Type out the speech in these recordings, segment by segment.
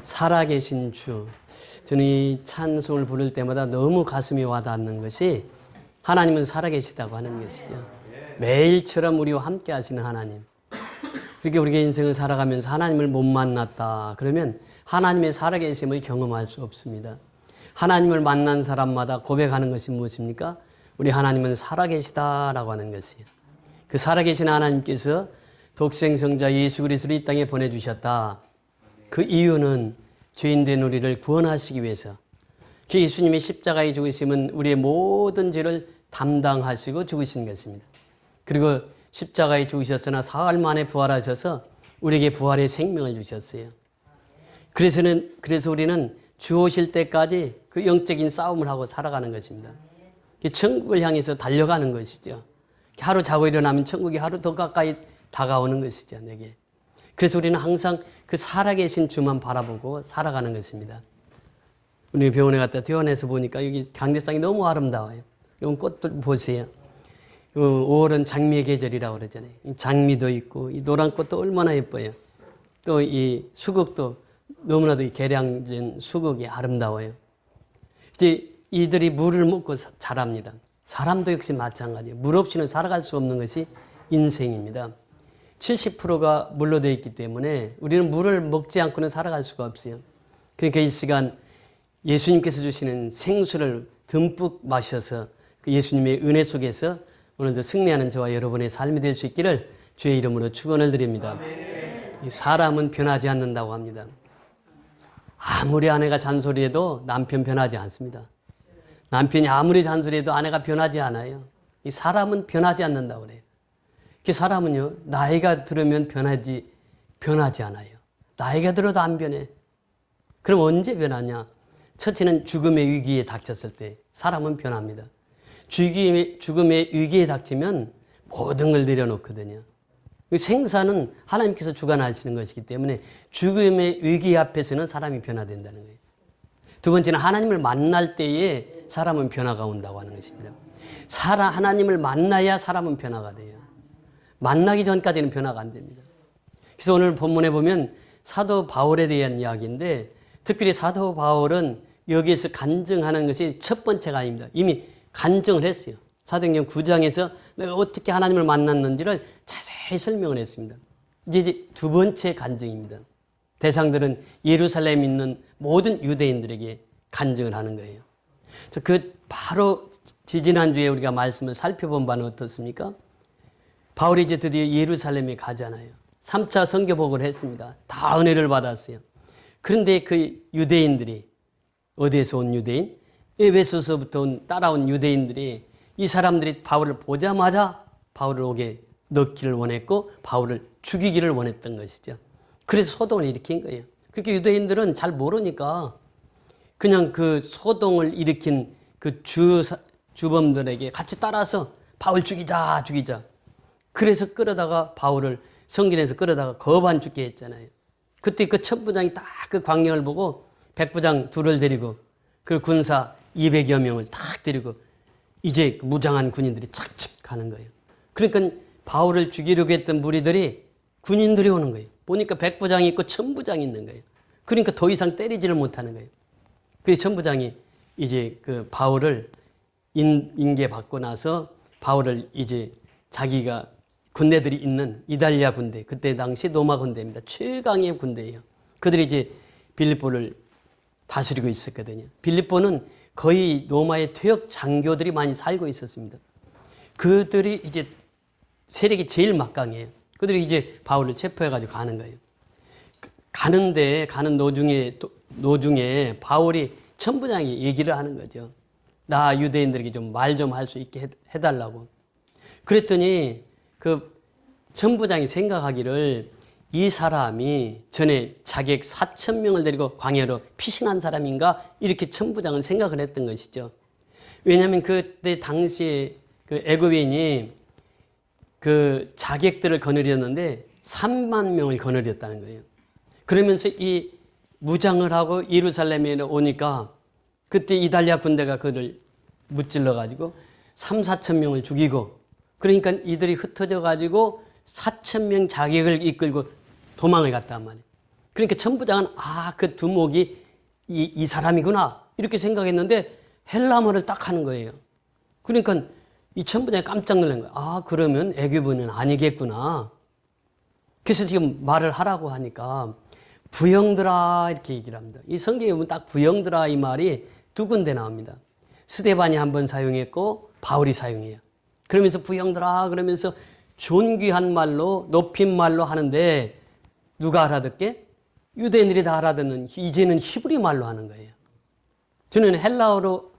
살아계신 주. 저는 이 찬송을 부를 때마다 너무 가슴이 와닿는 것이 하나님은 살아계시다고 하는 것이죠. 매일처럼 우리와 함께 하시는 하나님. 그렇게 우리가 인생을 살아가면서 하나님을 못 만났다 그러면 하나님의 살아계심을 경험할 수 없습니다. 하나님을 만난 사람마다 고백하는 것이 무엇입니까? 우리 하나님은 살아계시다라고 하는 것이에요. 그 살아계신 하나님께서 독생성자 예수 그리스도를 이 땅에 보내주셨다. 그 이유는 죄인된 우리를 구원하시기 위해서. 그 예수님의 십자가의 죽으심은 우리의 모든 죄를 담당하시고 죽으신 것입니다. 그리고 십자가에 죽으셨으나 사흘 만에 부활하셔서 우리에게 부활의 생명을 주셨어요. 그래서 우리는 주 오실 때까지 그 영적인 싸움을 하고 살아가는 것입니다. 천국을 향해서 달려가는 것이죠. 하루 자고 일어나면 천국이 하루 더 가까이 다가오는 것이죠, 내게. 그래서 우리는 항상 그 살아계신 주만 바라보고 살아가는 것입니다. 우리 병원에 갔다 퇴원해서 보니까 여기 강대상이 너무 아름다워요. 이런 꽃들 보세요. 5월은 장미의 계절이라고 그러잖아요. 장미도 있고 이 노란 꽃도 얼마나 예뻐요. 또 이 수국도 너무나도 개량된 수국이 아름다워요. 이제 이들이 물을 먹고 자랍니다. 사람도 역시 마찬가지예요. 물 없이는 살아갈 수 없는 것이 인생입니다. 70%가 물로 되어 있기 때문에 우리는 물을 먹지 않고는 살아갈 수가 없어요. 그러니까 이 시간 예수님께서 주시는 생수를 듬뿍 마셔서 그 예수님의 은혜 속에서 오늘도 승리하는 저와 여러분의 삶이 될 수 있기를 주의 이름으로 축원을 드립니다. 사람은 변하지 않는다고 합니다. 아무리 아내가 잔소리해도 남편 변하지 않습니다. 남편이 아무리 잔소리해도 아내가 변하지 않아요. 이 사람은 변하지 않는다고 그래요. 그 사람은요, 나이가 들으면 변하지 않아요. 나이가 들어도 안 변해. 그럼 언제 변하냐? 첫째는 죽음의 위기에 닥쳤을 때 사람은 변합니다. 죽음의 위기에 닥치면 모든 걸 내려놓거든요. 생사는 하나님께서 주관하시는 것이기 때문에 죽음의 위기 앞에서는 사람이 변화된다는 거예요. 두 번째는 하나님을 만날 때에 사람은 변화가 온다고 하는 것입니다. 하나님을 만나야 사람은 변화가 돼요. 만나기 전까지는 변화가 안 됩니다. 그래서 오늘 본문에 보면 사도 바울에 대한 이야기인데 특별히 사도 바울은 여기에서 간증하는 것이 첫 번째가 아닙니다. 이미 간증을 했어요. 사도행전 9장에서 내가 어떻게 하나님을 만났는지를 자세히 설명을 했습니다. 이제 두 번째 간증입니다. 대상들은 예루살렘에 있는 모든 유대인들에게 간증을 하는 거예요. 그 바로 지지난주에 우리가 말씀을 살펴본 바는 어떻습니까? 바울이 이제 드디어 예루살렘에 가잖아요. 3차 선교복을 했습니다. 다 은혜를 받았어요. 그런데 그 유대인들이 어디에서 온 유대인? 에베소서부터 따라온 유대인들이 이 사람들이 바울을 보자마자 바울을 옥에 넣기를 원했고 바울을 죽이기를 원했던 것이죠. 그래서 소동을 일으킨 거예요. 그렇게 유대인들은 잘 모르니까 그냥 그 소동을 일으킨 그 주범들에게 같이 따라서 바울 죽이자. 그래서 끌어다가 바울을 성길에서 끌어다가 거반 죽게 했잖아요. 그때 그 천부장이 딱 그 광경을 보고 백부장 둘을 데리고 그 군사 200여 명을 딱 데리고 이제 무장한 군인들이 착착 가는 거예요. 그러니까 바울을 죽이려고 했던 무리들이 군인들이 오는 거예요. 보니까 백부장이 있고 천부장이 있는 거예요. 그러니까 더 이상 때리지를 못하는 거예요. 그래서 천부장이 이제 그 바울을 인계받고 나서 바울을 이제 자기가 군대들이 있는 이달리아 군대, 그때 당시 로마 군대입니다. 최강의 군대예요. 그들이 이제 빌립보를 다스리고 있었거든요. 빌립보는 거의 로마의 퇴역 장교들이 많이 살고 있었습니다. 그들이 이제 세력이 제일 막강해요. 그들이 이제 바울을 체포해가지고 가는 거예요. 가는 노중에 바울이 천부장이 얘기를 하는 거죠. 나 유대인들에게 좀 말 좀 할 수 있게 해달라고. 그랬더니 그 천부장이 생각하기를 이 사람이 전에 자객 4,000명을 데리고 광야로 피신한 사람인가 이렇게 천부장은 생각을 했던 것이죠. 왜냐하면 그때 당시에 그 애굽인이 그 자객들을 거느렸는데 3만 명을 거느렸다는 거예요. 그러면서 이 무장을 하고 예루살렘에 오니까 그때 이달리아 군대가 그를 무찔러 가지고 3,4천 명을 죽이고 그러니까 이들이 흩어져 가지고 4,000명 자객을 이끌고 도망을 갔단 말이에요. 그러니까 천부장은 그 두목이 이 사람이구나 이렇게 생각했는데 헬라말을 딱 하는 거예요. 그러니까 이 천부장이 깜짝 놀란 거예요. 그러면 애교부는 아니겠구나. 그래서 지금 말을 하라고 하니까 부형들아 이렇게 얘기를 합니다. 이 성경에 보면 딱 부형들아 이 말이 두 군데 나옵니다. 스데반이 한번 사용했고 바울이 사용해요. 그러면서 부형들아 그러면서 존귀한 말로 높임말로 하는데 누가 알아듣게? 유대인들이 다 알아듣는 이제는 히브리 말로 하는 거예요. 저는 헬라어로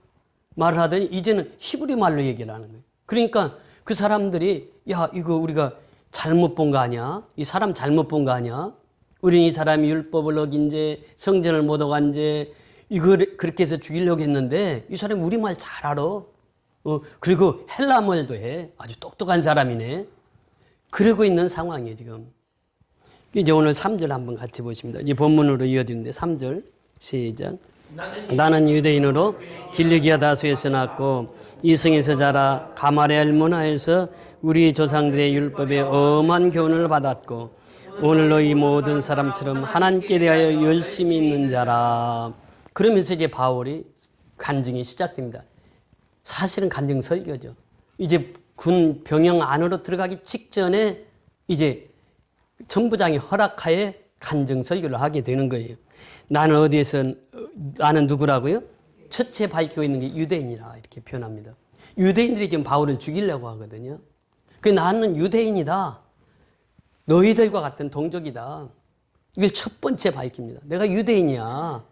말을 하더니 이제는 히브리 말로 얘기를 하는 거예요. 그러니까 그 사람들이 야 이거 우리가 잘못 본 거 아니야? 이 사람 잘못 본 거 아니야? 우리는 이 사람이 율법을 어긴 죄, 성전을 못 어간 죄 이걸 그렇게 해서 죽이려고 했는데 이 사람이 우리말 잘 알아. 그리고 헬라말도 해. 아주 똑똑한 사람이네. 그러고 있는 상황이에요 지금. 이제 오늘 3절 한번 같이 보십니다. 이제 본문으로 이어지는데 3절 시작. 나는 유대인으로 길리기아 다소에서 났고 이성에서 자라 가마레알 문화에서 우리 조상들의 율법에 엄한 교훈을 받았고 오늘 너희 모든 사람처럼 하나님께 대하여 열심히 있는 자라. 그러면서 이제 바울이 간증이 시작됩니다. 사실은 간증 설교죠. 이제 군 병영 안으로 들어가기 직전에 이제 천부장이 허락하에 간증 설교를 하게 되는 거예요. 나는 누구라고요? 첫째 밝히고 있는 게 유대인이라 이렇게 표현합니다. 유대인들이 지금 바울을 죽이려고 하거든요. 나는 유대인이다. 너희들과 같은 동족이다. 이걸 첫 번째 밝힙니다. 내가 유대인이야.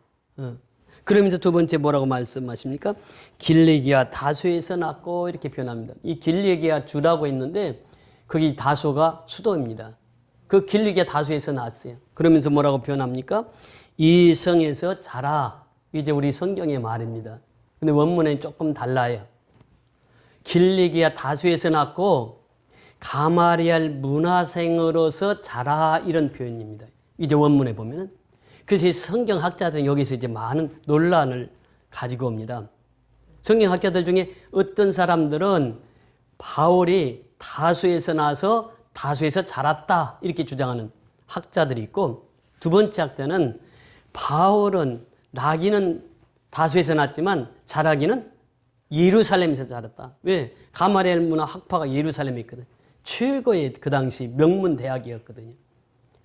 그러면서 두 번째 뭐라고 말씀하십니까? 길리기아 다소에서 났고 이렇게 표현합니다. 이 길리기아 주라고 했는데 거기 다소가 수도입니다. 그 길리기아 다소에서 났어요. 그러면서 뭐라고 표현합니까? 이 성에서 자라. 이제 우리 성경의 말입니다. 근데 원문에 조금 달라요. 길리기아 다소에서 났고 가마리알 문화생으로서 자라 이런 표현입니다. 이제 원문에 보면은. 그래서 성경학자들은 여기서 이제 많은 논란을 가지고 옵니다. 성경학자들 중에 어떤 사람들은 바울이 다소에서 나서 다소에서 자랐다 이렇게 주장하는 학자들이 있고 두 번째 학자는 바울은 나기는 다소에서 났지만 자라기는 예루살렘에서 자랐다. 왜? 가마리엘 문화 학파가 예루살렘에 있거든요. 최고의 그 당시 명문 대학이었거든요.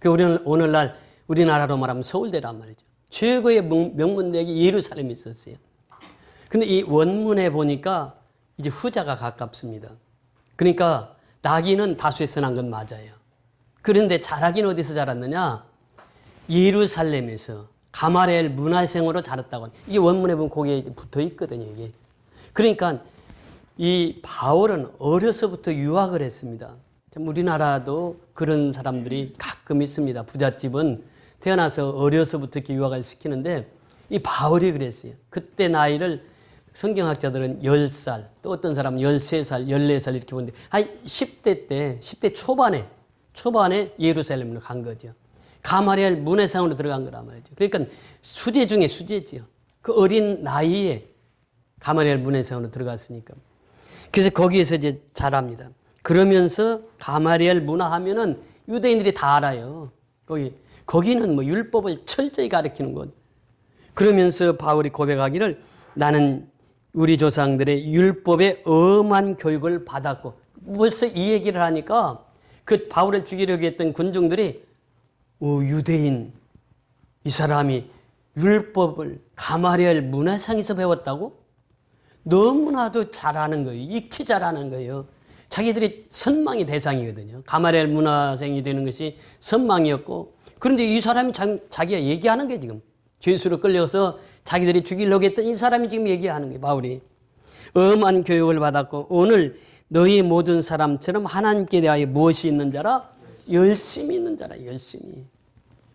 우리는 오늘날 우리나라로 말하면 서울대란 말이죠. 최고의 명문 대학이 예루살렘에 있었어요. 근데 이 원문에 보니까 이제 후자가 가깝습니다. 그러니까 나기는 다소에서 난 건 맞아요. 그런데 자라기는 어디서 자랐느냐? 예루살렘에서 가마리엘 문화생으로 자랐다고. 이게 원문에 보면 거기에 붙어 있거든요. 이게. 그러니까 이 바울은 어려서부터 유학을 했습니다. 우리나라도 그런 사람들이 가끔 있습니다. 부잣집은 태어나서 어려서부터 이렇게 유학을 시키는데 이 바울이 그랬어요. 그때 나이를 성경학자들은 10살, 또 어떤 사람은 13살, 14살 이렇게 보는데 한 10대 때, 10대 초반에 예루살렘으로 간 거죠. 가마리엘 문화상으로 들어간 거란 말이죠. 그러니까 수제 중에 수제지요. 그 어린 나이에 가마리엘 문화상으로 들어갔으니까. 그래서 거기에서 이제 자랍니다. 그러면서 가마리엘 문화 하면은 유대인들이 다 알아요. 거기는 뭐 율법을 철저히 가르치는 곳. 그러면서 바울이 고백하기를 나는 우리 조상들의 율법에 엄한 교육을 받았고 벌써 이 얘기를 하니까 그 바울을 죽이려고 했던 군중들이 유대인 이 사람이 율법을 가마리엘 문화상에서 배웠다고? 너무나도 잘하는 거예요. 익히 잘하는 거예요. 자기들이 선망의 대상이거든요. 가마리엘 문화생이 되는 것이 선망이었고 그런데 이 사람이 자기가 얘기하는 게 지금 죄수로 끌려서 자기들이 죽이려고 했던 이 사람이 지금 얘기하는 거예요. 바울이. 엄한 교육을 받았고 오늘 너희 모든 사람처럼 하나님께 대하여 무엇이 있는 자라? 열심히 있는 자라. 열심히.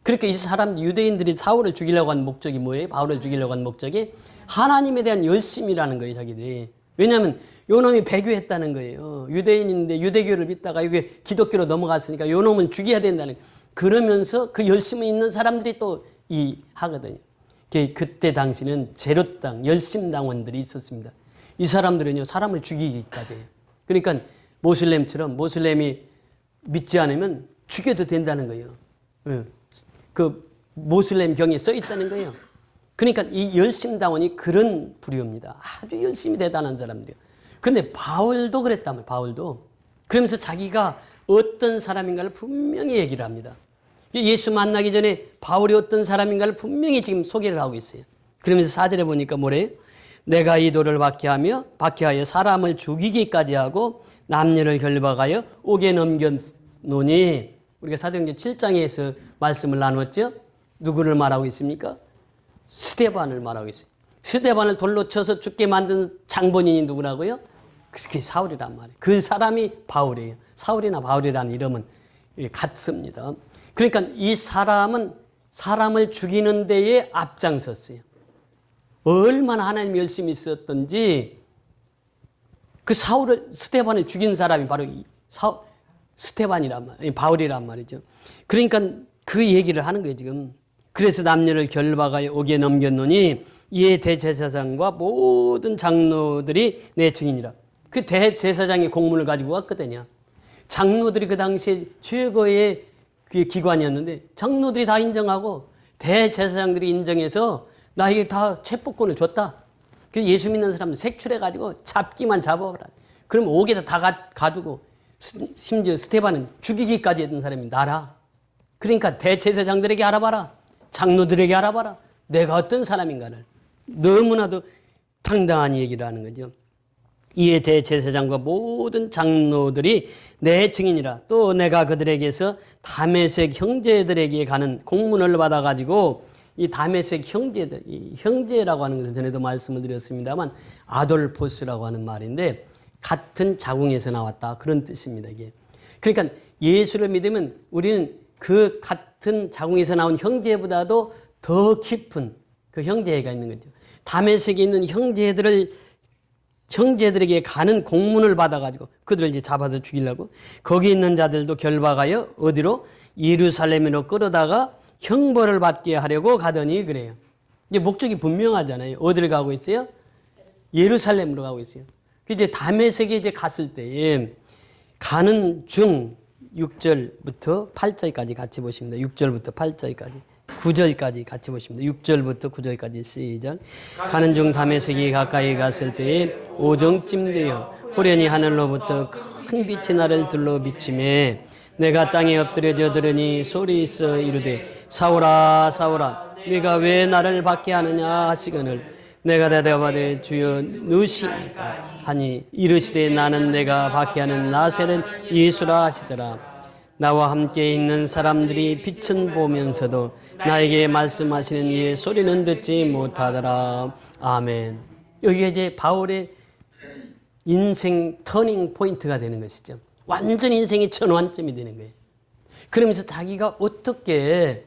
그러니까 이 사람 유대인들이 사울을 죽이려고 한 목적이 뭐예요? 바울을 죽이려고 한 목적이 하나님에 대한 열심이라는 거예요. 자기들이. 왜냐하면 요놈이 배교했다는 거예요. 유대인인데 유대교를 믿다가 이게 기독교로 넘어갔으니까 요놈은 죽여야 된다는 거예요. 그러면서 그 열심히 있는 사람들이 또 하거든요. 그때 당시는 제롯당, 열심당원들이 있었습니다. 이 사람들은요, 사람을 죽이기까지 해요. 그러니까 모슬렘이 믿지 않으면 죽여도 된다는 거예요. 그 모슬렘 경에 써 있다는 거예요. 그러니까 이 열심당원이 그런 부류입니다. 아주 열심히 대단한 사람들이에요. 그런데 바울도 그랬다면 바울도 그러면서 자기가 어떤 사람인가를 분명히 얘기를 합니다. 예수 만나기 전에 바울이 어떤 사람인가를 분명히 지금 소개를 하고 있어요. 그러면서 4절에 보니까 뭐래요? 내가 이 도를 박해하여 사람을 죽이기까지 하고 남녀를 결박하여 옥에 넘겼노니, 우리가 사도행전 7장에서 말씀을 나눴죠. 누구를 말하고 있습니까? 스데반을 말하고 있어요. 스데반을 돌로 쳐서 죽게 만든 장본인이 누구라고요? 그게 사울이란 말이에요. 그 사람이 바울이에요. 사울이나 바울이라는 이름은 같습니다. 그러니까 이 사람은 사람을 죽이는 데에 앞장섰어요. 얼마나 하나님이 열심히 있었던지 그 스데반을 죽인 사람이 바로 스데반이란 말이에요. 바울이란 말이죠. 그러니까 그 얘기를 하는 거예요, 지금. 그래서 남녀를 결박하여 옥에 넘겼노니 이에 대제사장과 모든 장로들이 내 증인이라. 그 대제사장이 공문을 가지고 왔거든요. 장로들이 그 당시에 최고의 기관이었는데 장로들이 다 인정하고 대제사장들이 인정해서 나에게 다 체포권을 줬다. 그래서 예수 믿는 사람들 색출해가지고 잡기만 잡아보라. 그럼 옥에다 다 가두고 심지어 스데반은 죽이기까지 했던 사람이 나라. 그러니까 대제사장들에게 알아봐라. 장로들에게 알아봐라. 내가 어떤 사람인가를. 너무나도 당당한 얘기를 하는 거죠. 이에 대제사장과 모든 장로들이 내 증인이라. 또 내가 그들에게서 다메섹 형제들에게 가는 공문을 받아가지고 이 다메섹 형제들, 이 형제라고 하는 것은 전에도 말씀을 드렸습니다만 아돌포스라고 하는 말인데 같은 자궁에서 나왔다. 그런 뜻입니다, 이게. 그러니까 예수를 믿으면 우리는 그 같은 자궁에서 나온 형제보다도 더 깊은 그 형제가 있는 거죠. 다메섹에 있는 형제들에게 가는 공문을 받아가지고 그들을 이제 잡아서 죽이려고 거기 있는 자들도 결박하여 어디로? 예루살렘으로 끌어다가 형벌을 받게 하려고 가더니 그래요. 이제 목적이 분명하잖아요. 어디를 가고 있어요? 예루살렘으로 가고 있어요. 이제 다메섹에 이제 갔을 때에 가는 중 6절부터 8절까지 같이 보십니다. 6절부터 8절까지. 9절까지 같이 보십니다. 6절부터 9절까지 시작. 가는 중 다메섹이 가까이 갔을 때에 오정쯤 되어 호련히 하늘로부터 큰 빛이 나를 둘러 비치매 내가 땅에 엎드려져 들으니 소리 있어 이르되 사울아 사울아 네가 왜 나를 박해하느냐 하시거늘 내가 대답하되 주여 누시니까 하니 이르시되 나는 내가 박해하는 나세는 예수라 하시더라. 나와 함께 있는 사람들이 빛은 보면서도 나에게 말씀하시는 이의 소리는 듣지 못하더라. 아멘. 여기가 이제 바울의 인생 터닝 포인트가 되는 것이죠. 완전 인생의 전환점이 되는 거예요. 그러면서 자기가 어떻게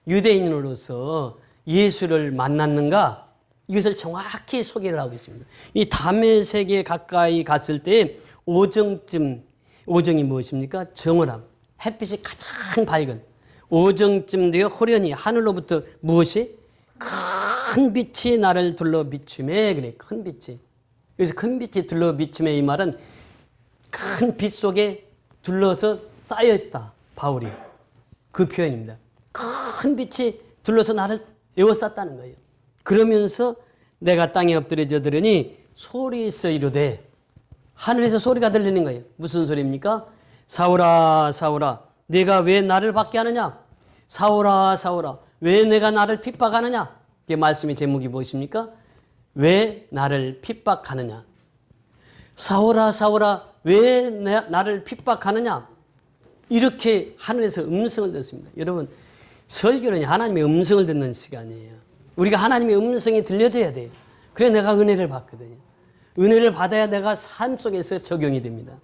유대인으로서 예수를 만났는가 이것을 정확히 소개를 하고 있습니다. 이 다메섹에 가까이 갔을 때 오정이 무엇입니까? 정월함. 햇빛이 가장 밝은 오정쯤 되어 호련히 하늘로부터 무엇이? 큰 빛이 나를 둘러 비추매. 그래, 큰 빛이. 그래서 큰 빛이 둘러 비추매 이 말은 큰 빛 속에 둘러서 쌓여있다. 바울이. 그 표현입니다. 큰 빛이 둘러서 나를 에워쌌다는 거예요. 그러면서 내가 땅에 엎드려져 들으니 소리 있어 이르되 하늘에서 소리가 들리는 거예요. 무슨 소리입니까? 사울아 사울아 네가 왜 나를 박해하느냐? 사울아 사울아 왜 내가 나를 핍박하느냐? 이 말씀의 제목이 무엇입니까? 왜 나를 핍박하느냐? 사울아 사울아 왜 나를 핍박하느냐? 이렇게 하늘에서 음성을 듣습니다. 여러분 설교는 하나님의 음성을 듣는 시간이에요. 우리가 하나님의 음성이 들려줘야 돼요. 그래 내가 은혜를 받거든요. 은혜를 받아야 내가 삶 속에서 적용이 됩니다.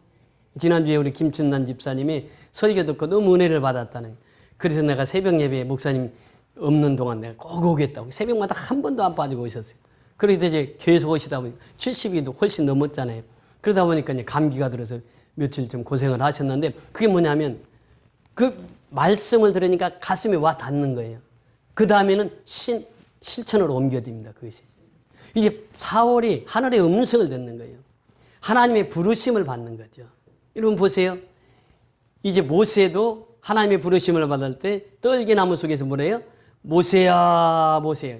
지난주에 우리 김춘난 집사님이 설교 듣고 너무 은혜를 받았다는. 그래서 내가 새벽 예배에 목사님 없는 동안 내가 꼭 오겠다고 새벽마다 한 번도 안 빠지고 오셨어요. 그래서 이제 계속 오시다 보니까 70이도 훨씬 넘었잖아요. 그러다 보니까 이제 감기가 들어서 며칠 좀 고생을 하셨는데 그게 뭐냐면 그 말씀을 들으니까 가슴에 와 닿는 거예요. 그 다음에는 실천으로 옮겨집니다. 그것이. 이제 사울이 하늘의 음성을 듣는 거예요. 하나님의 부르심을 받는 거죠. 여러분 보세요. 이제 모세도 하나님의 부르심을 받을 때 떨기나무 속에서 뭐래요? 모세야 모세야.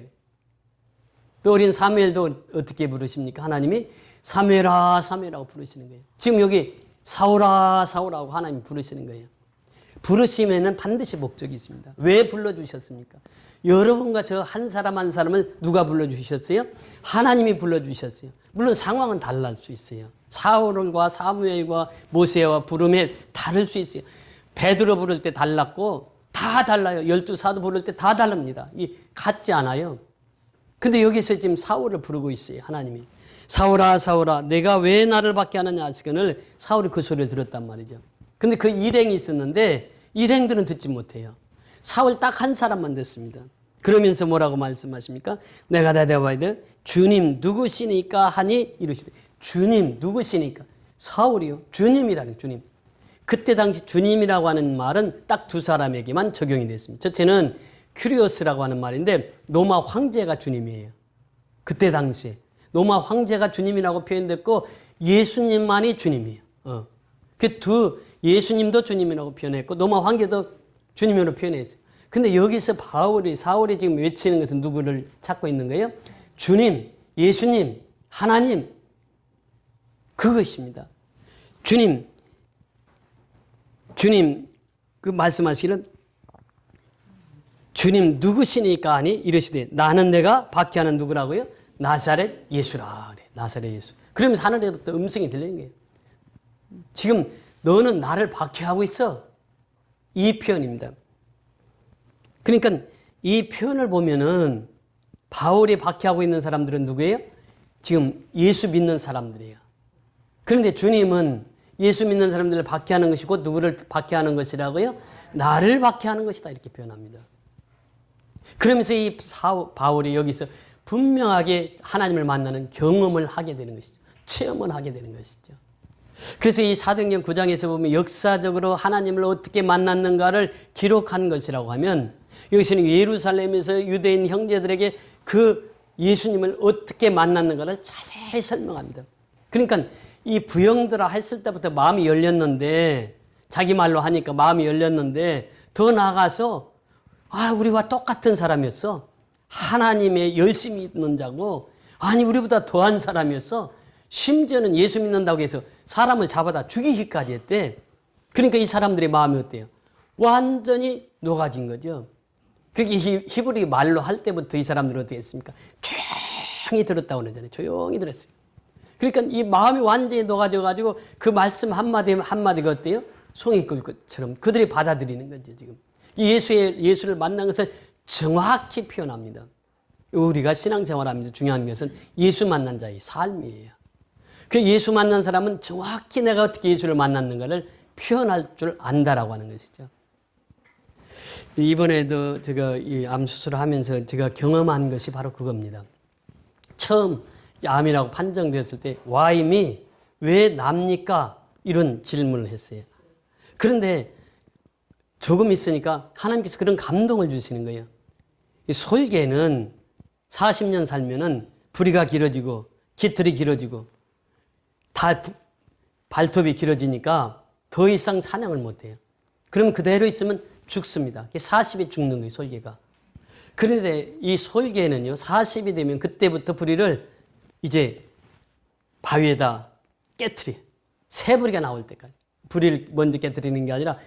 또 어린 사무엘도 어떻게 부르십니까? 하나님이 사무엘아 사무엘하고 부르시는 거예요. 지금 여기 사울아 사울하고 하나님 부르시는 거예요. 부르시면은 반드시 목적이 있습니다. 왜 불러주셨습니까? 여러분과 저 한 사람 한 사람을 누가 불러주셨어요? 하나님이 불러주셨어요. 물론 상황은 달라질 수 있어요. 사울과 사무엘과 모세와 부름에 다를 수 있어요. 베드로 부를 때 달랐고 다 달라요. 12사도 부를 때 다 다릅니다. 같지 않아요. 근데 여기서 지금 사울을 부르고 있어요. 하나님이. 사울아 사울아 내가 왜 나를 밖에 하느냐 하시거늘 사울이 그 소리를 들었단 말이죠. 근데 그 일행이 있었는데 일행들은 듣지 못해요. 사울 딱 한 사람만 듣습니다. 그러면서 뭐라고 말씀하십니까? 내가 대답해야 돼. 주님 누구시니까 하니 이러시되 주님 누구시니까 사울이요. 주님이라는 주님. 그때 당시 주님이라고 하는 말은 딱 두 사람에게만 적용이 됐습니다. 첫째는 큐리오스라고 하는 말인데 로마 황제가 주님이에요. 그때 당시에 로마 황제가 주님이라고 표현됐고 예수님만이 주님이에요. 그 두 예수님도 주님이라고 표현했고 로마 황제도 주님으로 표현했어요. 근데 여기서 사울이 지금 외치는 것은 누구를 찾고 있는 거예요? 주님, 예수님, 하나님 그것입니다. 주님 그 말씀하시는 주님 누구시니까 하니 이러시되 나는 내가 박해하는 누구라고요? 나사렛 예수라 그래. 나사렛 예수. 그러면서 하늘에부터 음성이 들리는 거예요. 지금 너는 나를 박해하고 있어. 이 표현입니다. 그러니까 이 표현을 보면은 바울이 박해하고 있는 사람들은 누구예요? 지금 예수 믿는 사람들이에요. 그런데 주님은 예수 믿는 사람들을 박해하는 것이고 누구를 박해하는 것이라고요? 나를 박해하는 것이다 이렇게 표현합니다. 그러면서 이 바울이 여기서 분명하게 하나님을 만나는 경험을 하게 되는 것이죠. 체험을 하게 되는 것이죠. 그래서 이 사도행전 9장에서 보면 역사적으로 하나님을 어떻게 만났는가를 기록한 것이라고 하면 여기서는 예루살렘에서 유대인 형제들에게 그 예수님을 어떻게 만났는가를 자세히 설명합니다. 그러니까 이 부영들아 했을 때부터 마음이 열렸는데 자기 말로 하니까 마음이 열렸는데 더 나아가서 우리와 똑같은 사람이었어. 하나님의 열심히 있는 자고 아니 우리보다 더한 사람이었어. 심지어는 예수 믿는다고 해서 사람을 잡아다 죽이기까지 했대. 그러니까 이 사람들의 마음이 어때요? 완전히 녹아진 거죠. 그렇게 히브리 말로 할 때부터 이 사람들은 어떻게 했습니까? 조용히 들었다고 그러잖아요. 조용히 들었어요. 그러니까 이 마음이 완전히 녹아져가지고 그 말씀 한마디가 어때요? 송이꽃처럼 그들이 받아들이는 거죠, 지금. 예수를 만난 것을 정확히 표현합니다. 우리가 신앙생활 하면서 중요한 것은 예수 만난 자의 삶이에요. 그 예수 만난 사람은 정확히 내가 어떻게 예수를 만났는가를 표현할 줄 안다라고 하는 것이죠. 이번에도 제가 이 암 수술을 하면서 제가 경험한 것이 바로 그겁니다. 처음 암이라고 판정되었을 때 Why me? 왜 납니까? 이런 질문을 했어요. 그런데 조금 있으니까 하나님께서 그런 감동을 주시는 거예요. 이 솔개는 40년 살면은 부리가 길어지고 깃털이 길어지고 다 발톱이 길어지니까 더 이상 사냥을 못해요. 그럼 그대로 있으면 죽습니다. 40이 죽는 거예요, 솔개가. 그런데 이 솔개는요, 40이 되면 그때부터 부리를 이제 바위에다 깨트려. 새 부리가 나올 때까지. 부리를 먼저 깨트리는 게 아니라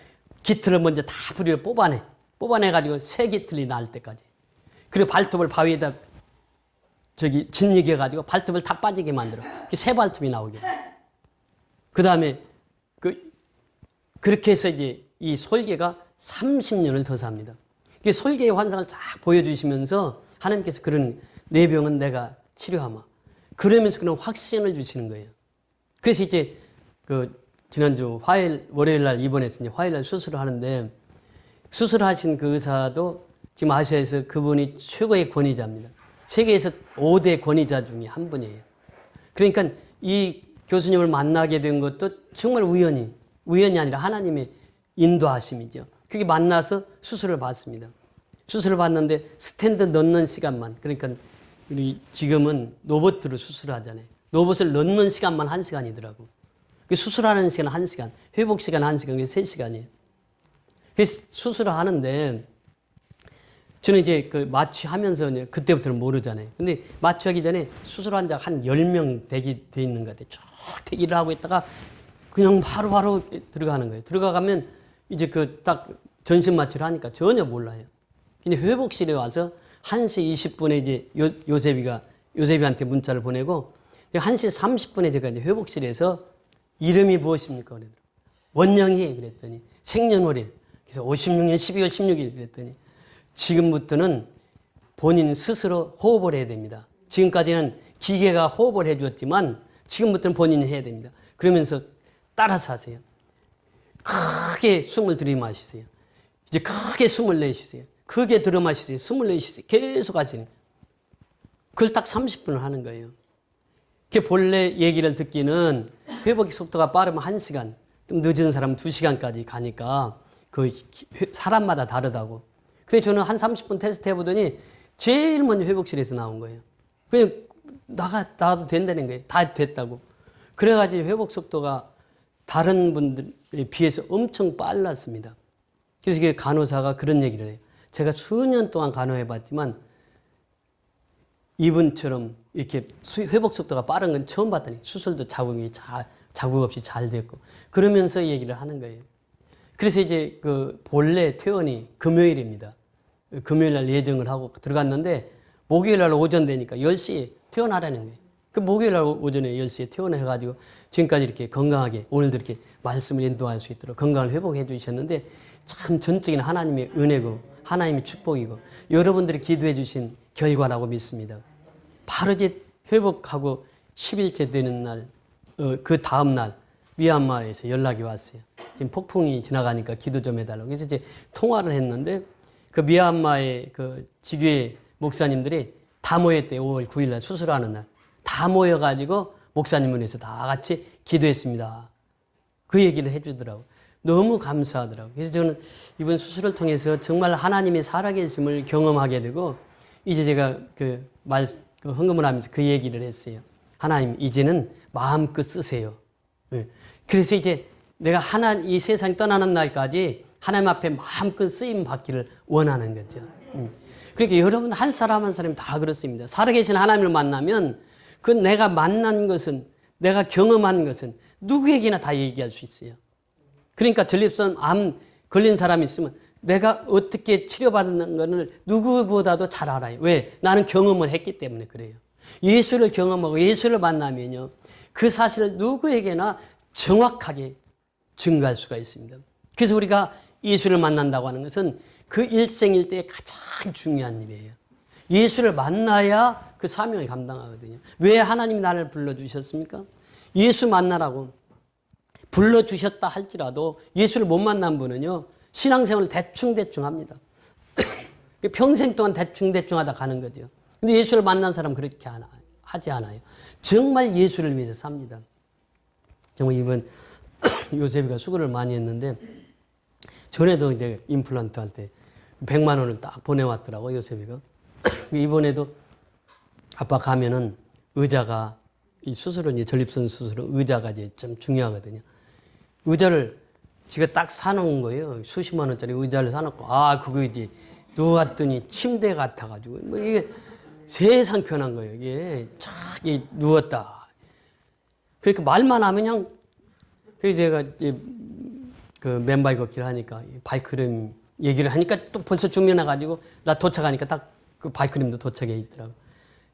깃털을 먼저 다 부리를 뽑아내. 뽑아내가지고 새 깃털이 날 때까지. 그리고 발톱을 바위에다 짓이겨가지고 발톱을 다 빠지게 만들어. 새 발톱이 나오게. 그 다음에 그렇게 해서 이제 이 솔개가 30년을 더 삽니다. 솔개의 환상을 쫙 보여주시면서 하나님께서 그런 내 병은 내가 치료하마. 그러면서 그런 확신을 주시는 거예요. 그래서 이제 지난주 월요일 날 입원했으니 화요일 날 수술을 하는데 수술하신 그 의사도 지금 아시아에서 그분이 최고의 권위자입니다. 세계에서 5대 권위자 중에 한 분이에요. 그러니까 이 교수님을 만나게 된 것도 정말 우연이 아니라 하나님의 인도하심이죠. 그렇게 만나서 수술을 받습니다. 수술을 받는데 스탠드 넣는 시간만, 그러니까 우리 지금은 로봇으로 수술을 하잖아요. 로봇을 넣는 시간만 1시간이더라고. 수술하는 시간 1시간, 회복 시간 1시간, 그게 3시간이에요. 그래서 수술을 하는데 저는 이제 그 마취하면서 그때부터는 모르잖아요. 근데 마취하기 전에 수술 환자 한 10명 돼 있는 것 같아요. 쭉 대기를 하고 있다가 그냥 바로 들어가는 거예요. 들어가면 이제 그 딱 전신 마취를 하니까 전혀 몰라요. 근데 회복실에 와서 1시 20분에 이제 요셉이한테 문자를 보내고 1시 30분에 제가 이제 회복실에서 이름이 무엇입니까? 그러더라고요. 원영이 그랬더니 생년월일. 그래서 56년 12월 16일 그랬더니 지금부터는 본인 스스로 호흡을 해야 됩니다. 지금까지는 기계가 호흡을 해주었지만 지금부터는 본인이 해야 됩니다. 그러면서 따라서 하세요. 크게 숨을 들이마시세요. 이제 크게 숨을 내쉬세요. 크게 들어마시세요. 숨을 내쉬세요. 계속 하시는. 그걸 딱 30분을 하는 거예요. 본래 얘기를 듣기는 회복 속도가 빠르면 1시간, 좀 늦은 사람은 2시간까지 가니까 그 사람마다 다르다고. 근데 저는 한 30분 테스트 해보더니 제일 먼저 회복실에서 나온 거예요. 그냥 나가도 된다는 거예요. 다 됐다고. 그래가지고 회복 속도가 다른 분들에 비해서 엄청 빨랐습니다. 그래서 그 간호사가 그런 얘기를 해요. 제가 수년 동안 간호해봤지만 이분처럼 이렇게 회복 속도가 빠른 건 처음 봤더니 수술도 자국 없이 잘 됐고 그러면서 얘기를 하는 거예요. 그래서 이제 그 본래 퇴원이 금요일입니다. 금요일 날 예정을 하고 들어갔는데 목요일 날 오전 되니까 10시에 퇴원하라는 거예요. 그 목요일 날 오전에 10시에 퇴원을 해가지고 지금까지 이렇게 건강하게 오늘도 이렇게 말씀을 인도할 수 있도록 건강을 회복해 주셨는데 참 전적인 하나님의 은혜고 하나님의 축복이고 여러분들이 기도해 주신 결과라고 믿습니다. 바로 이제 회복하고 10일째 되는 날, 그 다음 날 미얀마에서 연락이 왔어요. 지금 폭풍이 지나가니까 기도 좀 해달라고. 그래서 이제 통화를 했는데 그 미얀마의 그 지교회 목사님들이 다 모였대요. 5월 9일 날 수술하는 날. 다 모여가지고 목사님을 위해서 다 같이 기도했습니다. 그 얘기를 해주더라고요. 너무 감사하더라고요. 그래서 저는 이번 수술을 통해서 정말 하나님의 살아계심을 경험하게 되고 이제 제가 그 헌금을 하면서 그 얘기를 했어요. 하나님 이제는 마음껏 쓰세요. 그래서 이제 내가 이 세상 떠나는 날까지 하나님 앞에 마음껏 쓰임 받기를 원하는 거죠. 그러니까 여러분 한 사람 한 사람이 다 그렇습니다. 살아계신 하나님을 만나면 그 내가 만난 것은 내가 경험한 것은 누구에게나 다 얘기할 수 있어요. 그러니까 전립선 암 걸린 사람이 있으면 내가 어떻게 치료받는 것을 누구보다도 잘 알아요. 왜? 나는 경험을 했기 때문에 그래요. 예수를 경험하고 예수를 만나면요. 그 사실을 누구에게나 정확하게 증거할 수가 있습니다. 그래서 우리가 예수를 만난다고 하는 것은 그 일생일대에 가장 중요한 일이에요. 예수를 만나야 그 사명을 감당하거든요. 왜 하나님이 나를 불러주셨습니까? 예수 만나라고 불러주셨다 할지라도 예수를 못 만난 분은요. 신앙생활을 대충 합니다. 평생 동안 대충 하다 가는 거죠. 근데 예수를 만난 사람은 그렇게 하지 않아요. 정말 예수를 위해서 삽니다. 정말 이번 요셉이가 수고를 많이 했는데 전에도 이제 임플란트 할 때 100만 원을 딱 보내왔더라고 요셉이가. 이번에도 아빠 가면은 의자가 이 수술은 이제 전립선 수술은 의자가 이제 좀 중요하거든요. 의자를 지가 딱 사놓은 거예요. 수십만 원짜리 의자를 사놓고 그거 이제 누웠더니 침대 같아가지고 뭐 이게 세상 편한 거예요. 이게 쫙 누웠다. 그러니까 말만 하면 그냥 그래서 제가 이제 그 맨발 걷기를 하니까 발크림 얘기를 하니까 또 벌써 준비해가지고 나 도착하니까 딱 그 발크림도 도착해 있더라고.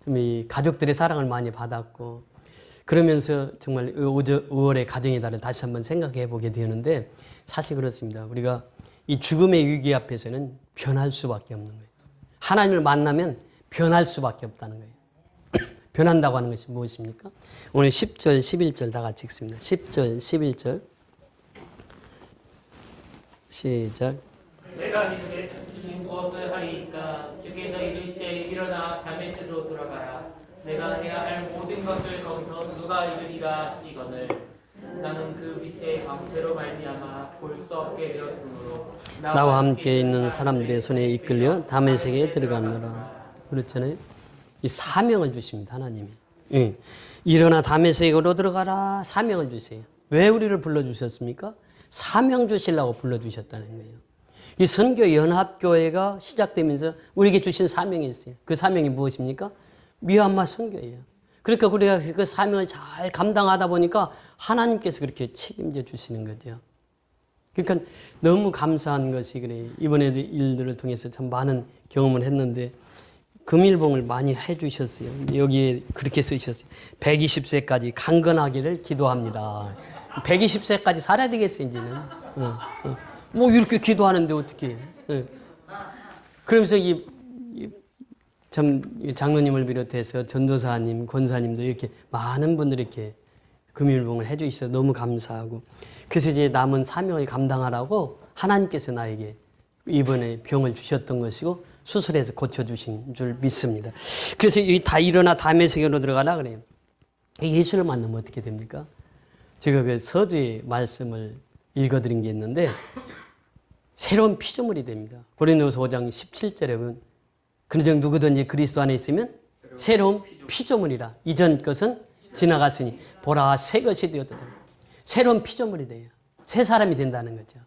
이 가족들의 사랑을 많이 받았고 그러면서 정말 5월의 가정의 달을 다시 한번 생각해 보게 되는데 사실 그렇습니다. 우리가 이 죽음의 위기 앞에서는 변할 수밖에 없는 거예요. 하나님을 만나면 변할 수밖에 없다는 거예요. 변한다고 하는 것이 무엇입니까? 오늘 10절, 11절 다 같이 읽습니다. 10절, 11절 시작. 내가 이제 주님 무엇을 하리이까 주께서 이르시되 일어나 다메섹으로 돌아가라. 내가 해야 할 모든 것을 거기서 누가 이루리라 하시거늘 나는 그 빛의 광채로 말미암아 볼 수 없게 되었으므로 나와 함께 있는 사람들의 손에 이끌려 다메섹에 들어갔노라. 그렇잖아요. 이 사명을 주십니다. 하나님이. 일어나 다메섹으로 들어가라. 사명을 주세요. 왜 우리를 불러주셨습니까? 사명 주시려고 불러주셨다는 거예요. 이 선교연합교회가 시작되면서 우리에게 주신 사명이 있어요. 그 사명이 무엇입니까? 미얀마 선교예요. 그러니까 우리가 그 사명을 잘 감당하다 보니까 하나님께서 그렇게 책임져 주시는 거죠. 그러니까 너무 감사한 것이 그래. 이번에 일들을 통해서 참 많은 경험을 했는데 금일봉을 많이 해주셨어요. 여기에 그렇게 쓰셨어요. 120세까지 강건하기를 기도합니다. 120세까지 살아야 되겠어 이제는. 뭐 이렇게 기도하는데 어떻게? 그러면서 참 장로님을 비롯해서 전도사님, 권사님들 이렇게 많은 분들이 이렇게 금일봉을 해주셔서 너무 감사하고 그래서 이제 남은 사명을 감당하라고 하나님께서 나에게 이번에 병을 주셨던 것이고 수술해서 고쳐주신 줄 믿습니다. 그래서 다 일어나 다음의 세계로 들어가라 그래요. 예수를 만나면 어떻게 됩니까? 제가 그 서두의 말씀을 읽어드린 게 있는데 새로운 피조물이 됩니다. 고린도후서 5장 17절에 보면 그런즉 누구든지 그리스도 안에 있으면 새로운 피조물이라 이전 것은 지나갔으니 보라 새 것이 되었다. 새로운 피조물이 돼요. 새 사람이 된다는 거죠.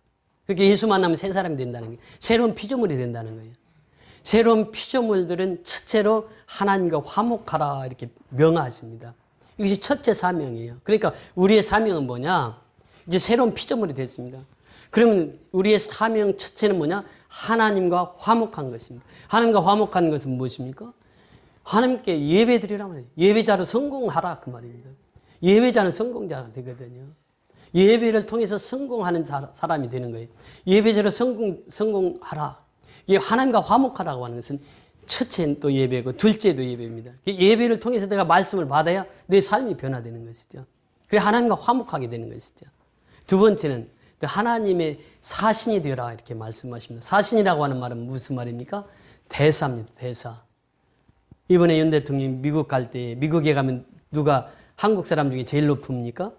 그렇게 예수 만나면 새 사람이 된다는 거예요. 새로운 피조물이 된다는 거예요. 새로운 피조물들은 첫째로 하나님과 화목하라 이렇게 명하십니다. 이것이 첫째 사명이에요. 그러니까 우리의 사명은 뭐냐? 이제 새로운 피조물이 됐습니다. 그러면 우리의 사명 첫째는 뭐냐? 하나님과 화목한 것입니다. 하나님과 화목한 것은 무엇입니까? 하나님께 예배드리라 말이에요. 예배자로 성공하라 그 말입니다. 예배자는 성공자가 되거든요. 예배를 통해서 성공하는 사람이 되는 거예요. 예배자로 성공하라. 이게 하나님과 화목하라고 하는 것은 첫째는 또 예배고 둘째도 예배입니다. 예배를 통해서 내가 말씀을 받아야 내 삶이 변화되는 것이죠. 그래 하나님과 화목하게 되는 것이죠. 두 번째는 하나님의 사신이 되어라 이렇게 말씀하십니다. 사신이라고 하는 말은 무슨 말입니까? 대사입니다. 대사. 이번에 윤 대통령이 미국 갈 때 미국에 가면 누가 한국 사람 중에 제일 높습니까?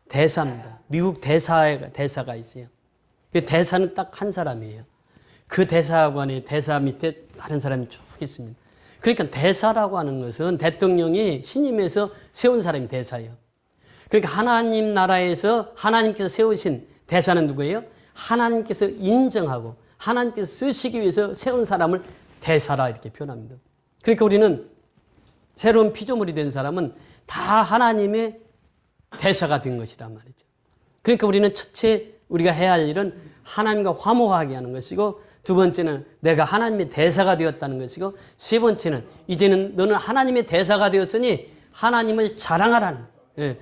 대사입니다. 미국 대사가 있어요. 그 대사는 딱 한 사람이에요. 그 대사관의 대사 밑에 다른 사람이 쭉 있습니다. 그러니까 대사라고 하는 것은 대통령이 신임해서 세운 사람이 대사예요. 그러니까 하나님 나라에서 하나님께서 세우신 대사는 누구예요? 하나님께서 인정하고 하나님께서 쓰시기 위해서 세운 사람을 대사라 이렇게 표현합니다. 그러니까 우리는 새로운 피조물이 된 사람은 다 하나님의 대사가 된 것이란 말이죠. 그러니까 우리는 첫째 우리가 해야 할 일은 하나님과 화목하게 하는 것이고 두 번째는 내가 하나님의 대사가 되었다는 것이고 세 번째는 이제는 너는 하나님의 대사가 되었으니 하나님을 자랑하라는 거예요.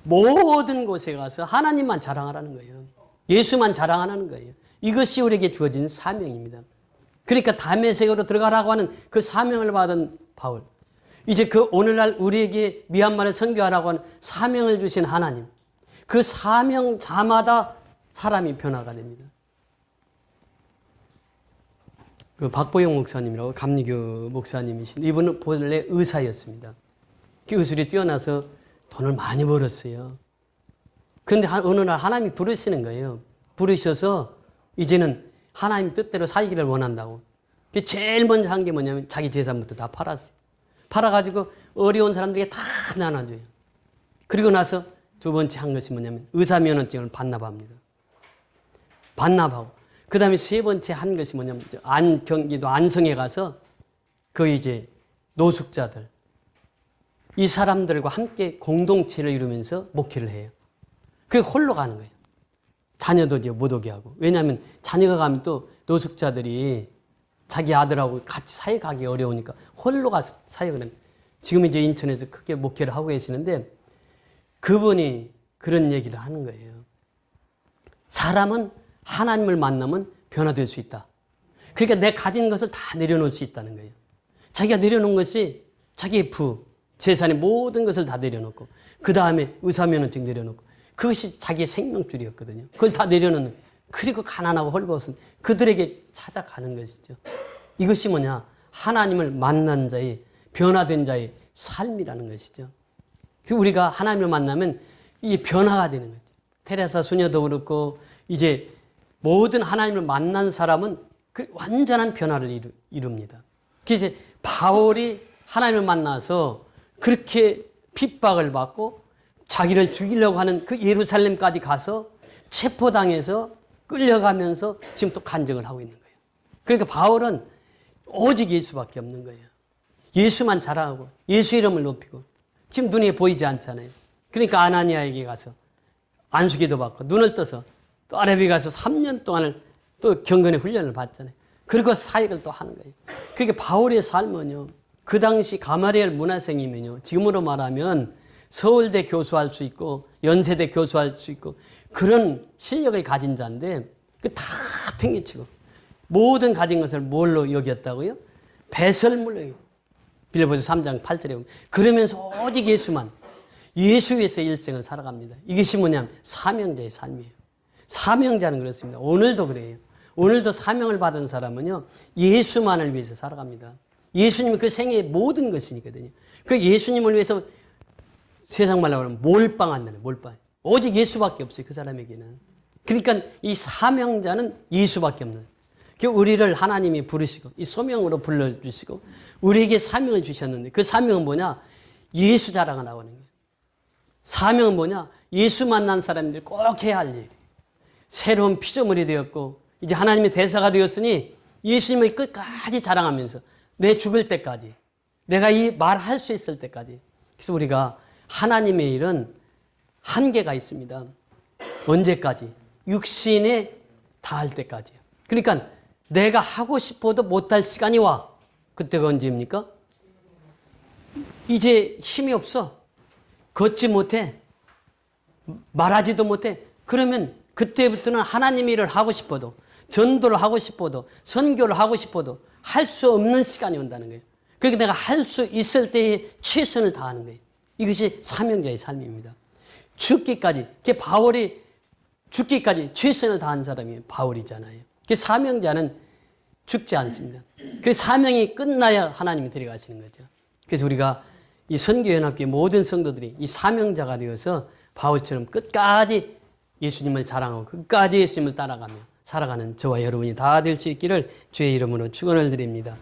모든 곳에 가서 하나님만 자랑하라는 거예요. 예수만 자랑하라는 거예요. 이것이 우리에게 주어진 사명입니다. 그러니까 다음의 세계로 들어가라고 하는 그 사명을 받은 바울. 이제 그 오늘날 우리에게 미얀마를 선교하라고 하는 사명을 주신 하나님. 그 사명자마다 사람이 변화가 됩니다. 그 박보영 목사님이라고 감리교 목사님이신데 이분은 본래 의사였습니다. 기술이 뛰어나서 돈을 많이 벌었어요. 그런데 어느 날 하나님이 부르시는 거예요. 부르셔서 이제는 하나님 뜻대로 살기를 원한다고. 제일 먼저 한 게 뭐냐면 자기 재산부터 다 팔았어요. 팔아가지고 어려운 사람들에게 다 나눠줘요. 그리고 나서 두 번째 한 것이 뭐냐면 의사면허증을 반납합니다. 반납하고 그 다음에 세 번째 한 것이 뭐냐면 경기도 안성에 가서 그 이제 노숙자들 이 사람들과 함께 공동체를 이루면서 목회를 해요. 그게 홀로 가는 거예요. 자녀도 이제 못 오게 하고. 왜냐하면 자녀가 가면 또 노숙자들이 자기 아들하고 같이 사회 가기 어려우니까 홀로 가서 사역을 합니다. 지금 이제 인천에서 크게 목회를 하고 계시는데 그분이 그런 얘기를 하는 거예요. 사람은 하나님을 만나면 변화될 수 있다. 그러니까 내 가진 것을 다 내려놓을 수 있다는 거예요. 자기가 내려놓은 것이 자기의 재산의 모든 것을 다 내려놓고 그 다음에 의사면허증 내려놓고 그것이 자기의 생명줄이었거든요. 그걸 다 내려놓는 그리고 가난하고 헐벗은 그들에게 찾아가는 것이죠. 이것이 뭐냐? 하나님을 만난 자의 변화된 자의 삶이라는 것이죠. 우리가 하나님을 만나면 이게 변화가 되는 거죠. 테레사 수녀도 그렇고 이제 모든 하나님을 만난 사람은 그 완전한 변화를 이룹니다. 그래서 바울이 하나님을 만나서 그렇게 핍박을 받고 자기를 죽이려고 하는 그 예루살렘까지 가서 체포당해서 끌려가면서 지금 또 간증을 하고 있는 거예요. 그러니까 바울은 오직 예수밖에 없는 거예요. 예수만 자랑하고 예수 이름을 높이고 지금 눈에 보이지 않잖아요. 그러니까 아나니아에게 가서 안수기도 받고 눈을 떠서 또 아랍에 가서 3년 동안을 또 경건의 훈련을 받잖아요. 그리고 사역을 또 하는 거예요. 그러니까 바울의 삶은요, 그 당시 가마리엘 문화생이면요, 지금으로 말하면 서울대 교수할 수 있고 연세대 교수할 수 있고 그런 실력을 가진 자인데 그 다 팽개치고 모든 가진 것을 뭘로 여겼다고요? 배설물로 여겼어요. 빌립보서 3장 8절에 보면 그러면서 오직 예수만, 예수 위해서 일생을 살아갑니다. 이것이 뭐냐면 사명자의 삶이에요. 사명자는 그렇습니다. 오늘도 그래요. 오늘도 사명을 받은 사람은요, 예수만을 위해서 살아갑니다. 예수님은 그 생애의 모든 것이니거든요. 그 예수님을 위해서 세상 말로 하면 몰빵한다는, 몰빵. 오직 예수밖에 없어요, 그 사람에게는. 그러니까 이 사명자는 예수밖에 없는. 그 우리를 하나님이 부르시고 이 소명으로 불러주시고 우리에게 사명을 주셨는데 그 사명은 뭐냐? 예수 자랑을 하고 있는 거예요. 사명은 뭐냐? 예수 만난 사람들이 꼭 해야 할 일. 새로운 피조물이 되었고 이제 하나님의 대사가 되었으니 예수님을 끝까지 자랑하면서 내 죽을 때까지 내가 이 말할 수 있을 때까지. 그래서 우리가 하나님의 일은 한계가 있습니다. 언제까지? 육신에 닿을 때까지요. 그러니까 내가 하고 싶어도 못할 시간이 와. 그때가 언제입니까? 이제 힘이 없어. 걷지 못해. 말하지도 못해. 그러면 그때부터는 하나님 일을 하고 싶어도 전도를 하고 싶어도 선교를 하고 싶어도 할 수 없는 시간이 온다는 거예요. 그러니까 내가 할 수 있을 때에 최선을 다하는 거예요. 이것이 사명자의 삶입니다. 죽기까지. 바울이 죽기까지 최선을 다한 사람이 바울이잖아요. 그 사명자는 죽지 않습니다. 그 사명이 끝나야 하나님이 데려가시는 거죠. 그래서 우리가 이 선교연합교회 모든 성도들이 이 사명자가 되어서 바울처럼 끝까지 예수님을 자랑하고 끝까지 예수님을 따라가며 살아가는 저와 여러분이 다 될 수 있기를 주의 이름으로 축원을 드립니다.